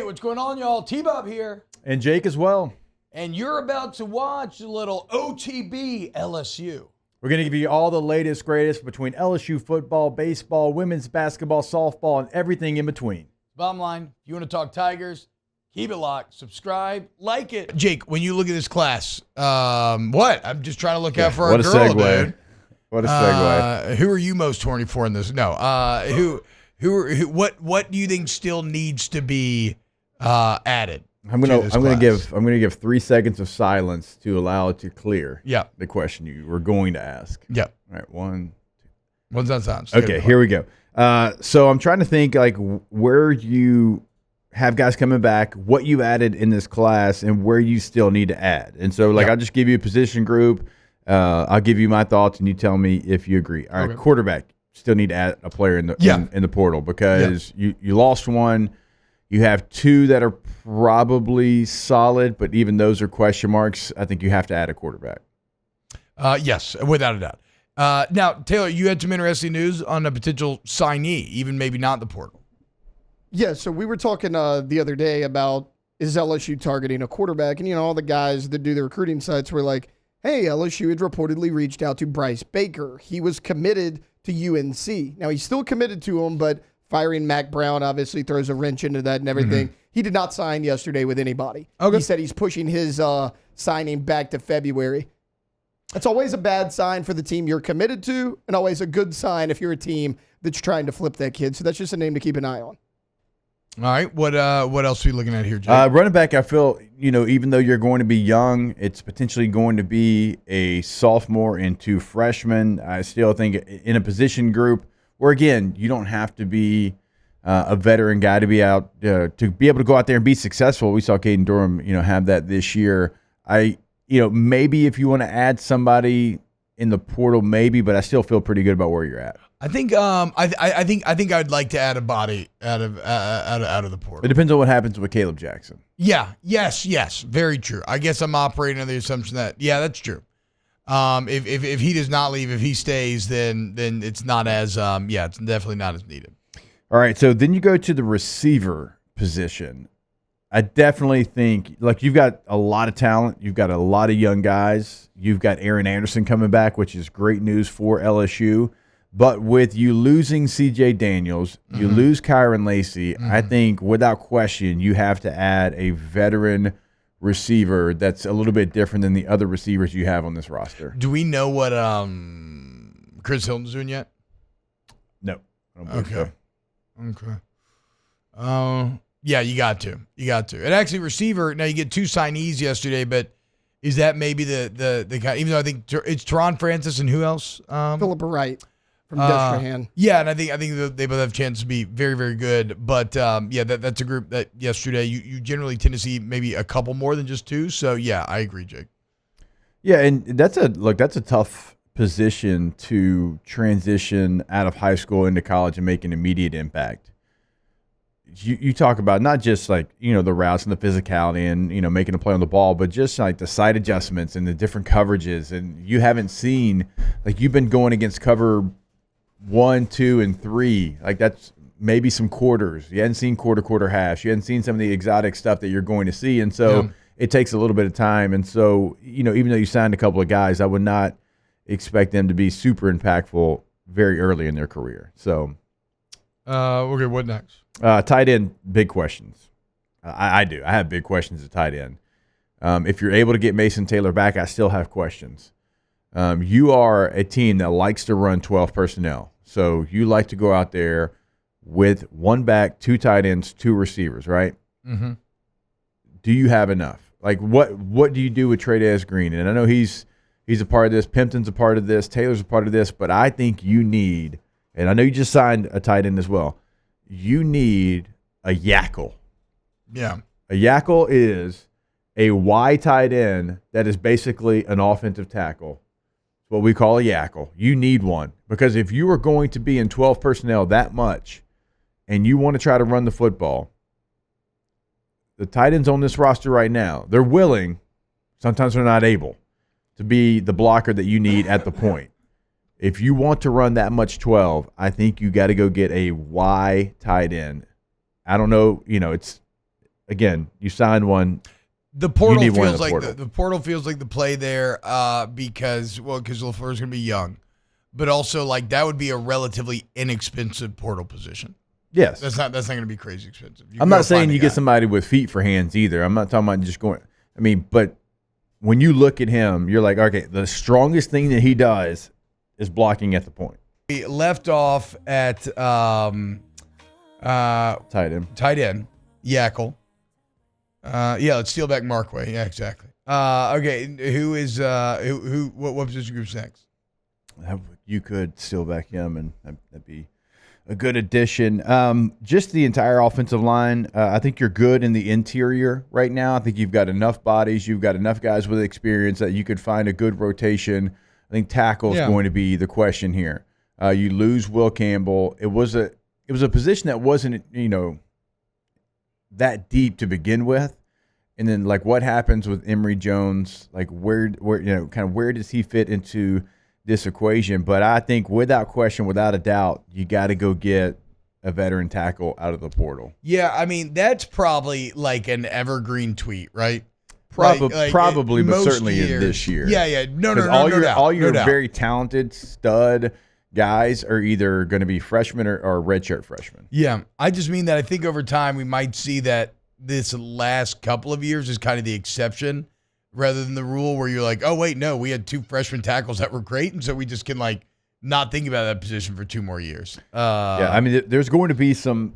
what's going on, y'all? T-Bob here. And Jake as well. And you're about to watch a little OTB LSU. We're going to give you all the latest, greatest between LSU football, baseball, women's basketball, softball, and everything in between. Bottom line, if you want to talk Tigers, keep it locked, subscribe, like it. Jake, when you look at this class, what? I'm just trying to look out for a girl, segue. dude. What a segue. Who are you most horny for in this? No. What do you think still needs to be added? I'm gonna give 3 seconds of silence to allow it to clear. Yeah. The question you were going to ask. Yeah. All right. 1, 2. What's that sound? Okay. Here we go. So I'm trying to think like where you have guys coming back, what you added in this class, and where you still need to add. And so I'll just give you a position group. I'll give you my thoughts, and you tell me if you agree. All right. Quarterback. Still need to add a player in the portal because you lost one. You have 2 that are probably solid, but even those are question marks. I think you have to add a quarterback. Yes, without a doubt. Now, Taylor, you had some interesting news on a potential signee, even maybe not the portal. Yeah, so we were talking the other day about is LSU targeting a quarterback, and all the guys that do the recruiting sites were like, hey, LSU had reportedly reached out to Bryce Baker. He was committed to UNC. Now, he's still committed to him, but firing Mac Brown obviously throws a wrench into that and everything. Mm-hmm. He did not sign yesterday with anybody. Okay. He said he's pushing his signing back to February. That's always a bad sign for the team you're committed to, and always a good sign if you're a team that's trying to flip that kid. So that's just a name to keep an eye on. All right. What else are we looking at here, Jake? Running back, I feel, even though you're going to be young, it's potentially going to be a sophomore and 2 freshmen. I still think in a position group where, again, you don't have to be a veteran guy to be out to be able to go out there and be successful. We saw Caden Durham, have that this year. Maybe if you want to add somebody in the portal, maybe, but I still feel pretty good about where you're at. I think I think I'd like to add a body out of the portal. It depends on what happens with Caleb Jackson. Yeah. Yes. Very true. I guess I'm operating on the assumption that that's true. If he does not leave, if he stays, then it's not as it's definitely not as needed. All right. So then you go to the receiver position. I definitely think you've got a lot of talent. You've got a lot of young guys. You've got Aaron Anderson coming back, which is great news for LSU. But with you losing C.J. Daniels, you lose Kyron Lacey, I think without question you have to add a veteran receiver that's a little bit different than the other receivers you have on this roster. Do we know what Chris Hilton's doing yet? No. I don't believe so. Okay. Yeah, you got to. And actually, receiver, now you get 2 signees yesterday, but is that maybe the guy, even though I think it's Teron Francis and who else? Philip Wright. From Destrehan. Yeah, and I think they both have a chance to be very, very good. But that's a group that yesterday you generally tend to see maybe a couple more than just 2. So yeah, I agree, Jake. Yeah, and that's a tough position to transition out of high school into college and make an immediate impact. You talk about not just the routes and the physicality and making a play on the ball, but just like the side adjustments and the different coverages. And you haven't seen you've been going against cover 1, 2, and 3. That's maybe some quarters. You hadn't seen quarter halves. You hadn't seen some of the exotic stuff that you're going to see. And so it takes a little bit of time. And so, even though you signed a couple of guys, I would not expect them to be super impactful very early in their career. So, okay, what next? Tight end, big questions. I do. I have big questions at tight end. If you're able to get Mason Taylor back, I still have questions. You are a team that likes to run 12 personnel. So you like to go out there with 1 back, 2 tight ends, 2 receivers, right? Mm-hmm. Do you have enough? What do you do with Trey Green? And I know he's a part of this. Pimpton's a part of this. Taylor's a part of this. But I think you need, and I know you just signed a tight end as well, you need a yackle. Yeah. A yackle is a Y tight end that is basically an offensive tackle. What we call a yackle. You need one because if you are going to be in 12 personnel that much and you want to try to run the football, the tight ends on this roster right now, they're willing, sometimes they're not able, to be the blocker that you need at the point. If you want to run that much 12, I think you got to go get a Y tight end. I don't know, again, you signed one. The portal You need one in feels the like portal. the portal feels like the play there because LaFleur's going to be young, but also like that would be a relatively inexpensive portal position. Yes. That's not going to be crazy expensive. I'm not saying you get somebody with feet for hands either. I'm not talking about just going. I mean, but when you look at him, you're like, okay, the strongest thing that he does is blocking at the point. We left off at Tight end. Yackle. Let's steal back Markway. Yeah, exactly. Okay, who is what position group's next? You could steal back him, and that'd be a good addition. Just the entire offensive line. I think you're good in the interior right now. I think you've got enough bodies. You've got enough guys with experience that you could find a good rotation. I think tackle is going to be the question here. You lose Will Campbell. It was a position that wasn't that deep to begin with, and then like what happens with Emory Jones? Like where does he fit into this equation? But I think without question, without a doubt, you got to go get a veteran tackle out of the portal. Yeah, I mean that's probably like an evergreen tweet, right? Probably, but certainly in this year. Yeah. No doubt. All your very talented stud guys are either going to be freshmen or redshirt freshmen. Yeah, I just mean that I think over time we might see that this last couple of years is kind of the exception rather than the rule where you're like, oh, wait, no, we had 2 freshman tackles that were great, and so we just can like not think about that position for 2 more years. I mean, there's going to be some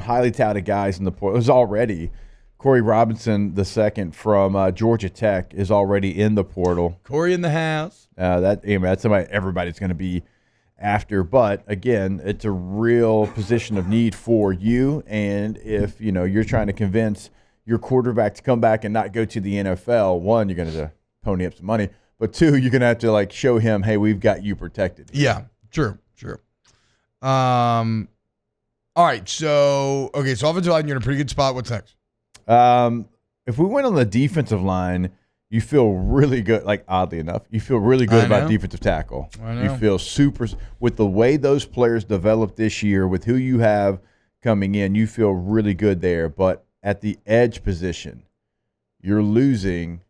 highly touted guys in the portal. There's already Corey Robinson II from Georgia Tech is already in the portal. Corey in the house. That's somebody everybody's going to be after. But again, it's a real position of need for you. And if you're trying to convince your quarterback to come back and not go to the NFL, one, you're going to have to pony up some money. But 2, you're going to have to like show him, hey, we've got you protected. Yeah, true. All right, so offensive line, you're in a pretty good spot. What's next? If we went on the defensive line, you feel really good. Like oddly enough, you feel really good about defensive tackle. I know. You feel super with the way those players developed this year, with who you have coming in. You feel really good there. But at the edge position, you're losing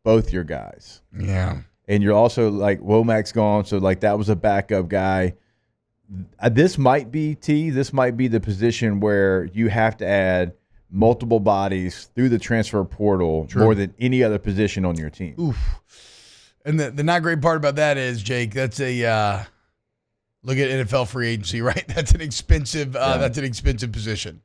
both your guys. Yeah, and you're also like Womack's gone, so like that was a backup guy. This might be the position where you have to add multiple bodies through the transfer portal more than any other position on your team. Oof. And the not great part about that is, Jake, that's a look at NFL free agency, right? That's an expensive position.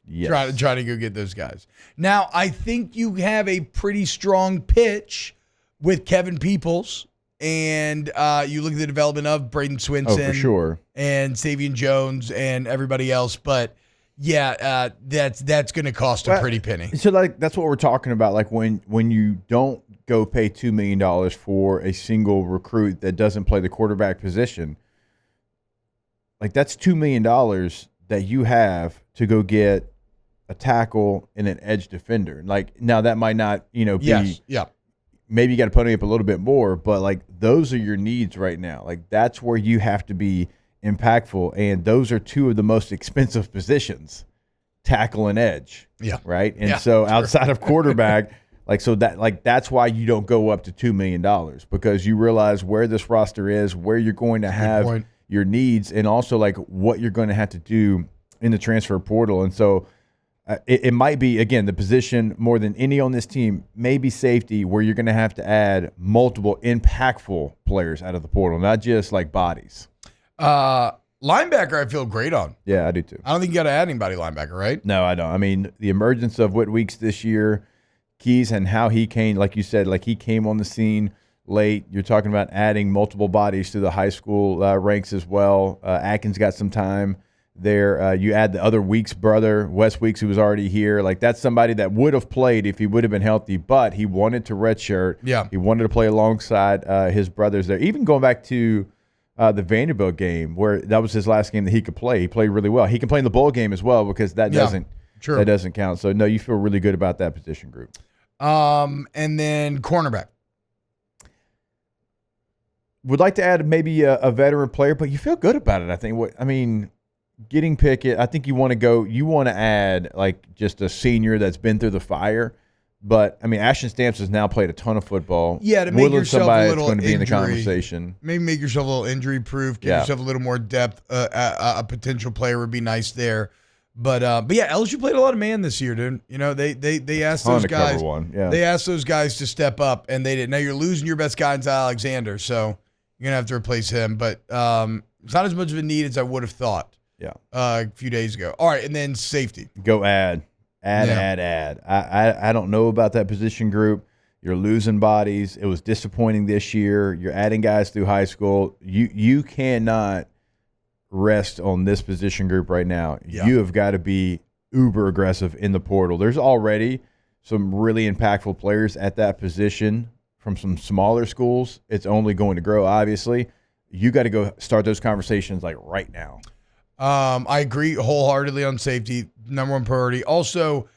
Yes. Trying to go get those guys. Now, I think you have a pretty strong pitch with Kevin Peoples, and you look at the development of Braden Swinson, for sure, and Savion Jones and everybody else, but yeah, that's going to cost a pretty penny. So like that's what we're talking about. Like when you don't go pay $2 million for a single recruit that doesn't play the quarterback position, like that's $2 million that you have to go get a tackle and an edge defender. Like now that might not be maybe you got to pony up a little bit more, but like those are your needs right now. Like that's where you have to be impactful, and those are 2 of the most expensive positions, tackle and edge. Yeah. Right. And so outside of quarterback, that's why you don't go up to $2 million, because you realize where this roster is, where you're going to have your needs, and also like what you're going to have to do in the transfer portal. And so it might be, again, the position more than any on this team, maybe safety, where you're going to have to add multiple impactful players out of the portal, not just like bodies. Linebacker, I feel great on. Yeah, I do too. I don't think you got to add anybody linebacker, right? No, I don't. I mean, the emergence of Whit Weeks this year, Keys, and how he came, like you said, like he came on the scene late. You're talking about adding multiple bodies to the high school ranks as well. Atkins got some time there. You add the other Weeks brother, Wes Weeks, who was already here. Like that's somebody that would have played if he would have been healthy, but he wanted to redshirt. Yeah. He wanted to play alongside his brothers there. Even going back to the Vanderbilt game, where that was his last game that he could play. He played really well. He can play in the bowl game as well, because that doesn't count. So no, you feel really good about that position group. And then cornerback. Would like to add maybe a veteran player, but you feel good about it. I think. getting Pickett, I think you want to add like just a senior that's been through the fire. But I mean, Ashton Stamps has now played a ton of football. Yeah, to make Woodland's yourself somebody a little that's going to be in the injury. conversation. Maybe make yourself a little injury proof. Give yourself a little more depth. A potential player would be nice there. But yeah, LSU played a lot of man this year, dude. You know, they asked those guys. They asked those guys to step up, and they did. Now you're losing your best guy into Alexander, so you're gonna have to replace him. But it's not as much of a need as I would have thought. Yeah. A few days ago. All right, and then safety. Go add. I don't know about that position group. You're losing bodies. It was disappointing this year. You're adding guys through high school. You cannot rest on this position group right now. Yeah. You have got to be uber aggressive in the portal. There's already some really impactful players at that position from some smaller schools. It's only going to grow, obviously. You got to go start those conversations like right now. I agree wholeheartedly on safety, number one priority. Also,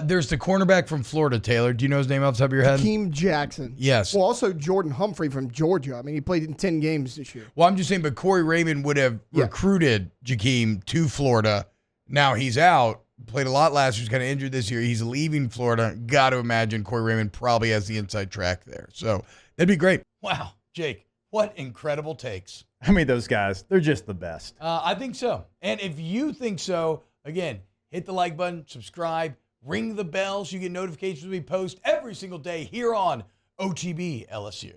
there's the cornerback from Florida, Taylor. Do you know his name off the top of your head? Hakeem Jackson. Yes. Well, also Jordan Humphrey from Georgia. I mean, he played in 10 games this year. Well, I'm just saying, but Corey Raymond would have recruited Jakeem to Florida. Now he's out. Played a lot last year. He's kind of injured this year. He's leaving Florida. Got to imagine Corey Raymond probably has the inside track there. So that'd be great. Wow, Jake, what incredible takes. I mean, those guys, they're just the best. I think so. And if you think so, again, hit the like button, subscribe, ring the bell so you get notifications when we post every single day here on OTB LSU.